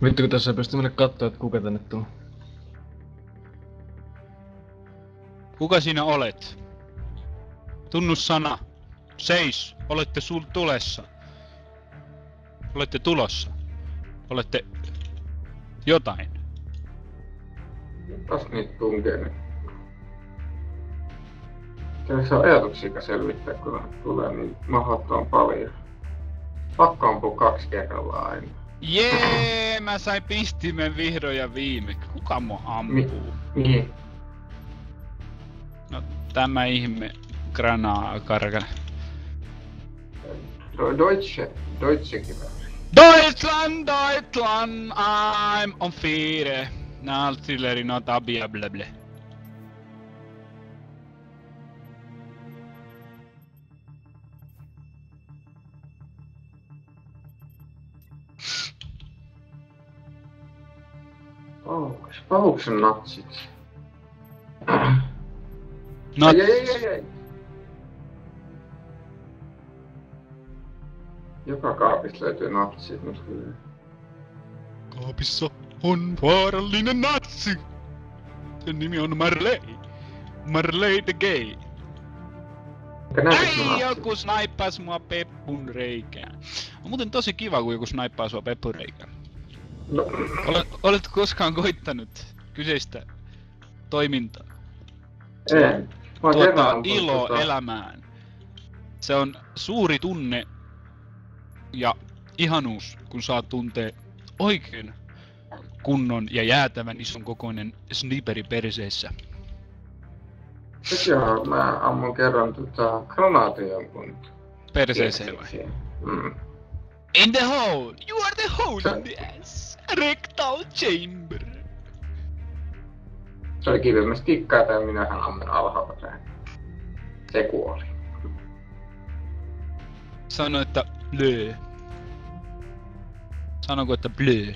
Vittu kun tässä ei pysty mennä kattoo, että kuka tänne tuu. Kuka sinä olet? Tunnussana. Seis. Olette tulessa. Olette tulossa. Olette... jotain. Kas niitä tunkee nyt. Tässä on ajatuksia selvittää, kun tulee niin mahdottoman paljon. Pakko ampua 2 kerrallaan aina. Jee, mä sain pistimen vihdoin ja viimeksi. Kuka mua ampuu? Niin. No tämä ihme karkana. Deutsche kivääri. Deutschland, Deutschland, I'm on fire. Artilleri not abiable. Pahuksen natsit. Ai. Joka kaapista löytyy natsit nyt kyllä. Kaapissa on vaarallinen natsi. Sen nimi on Marley. Marley the Gay. Ai, joku snaippas mua peppun reikään. On muuten tosi kiva, kun joku snaippaa sua peppun reikään. No. Oletko koskaan koittanut kyseistä toimintaa? En. Ilo elämään. Se on suuri tunne ja ihanuus, kun saa tuntee oikein kunnon ja jäätävän ison kokoinen sniperi perseessä. Joo, mä ammun kerran granaatin jonkun. Perseeseen vai? In the hole! You are the hole in the ass! Rectal chamber! Se oli kivemmästi kikkaa ja minähän ammun alhaalta tähän. Se kuoli. Sano, että blö. Sanonko, että blö?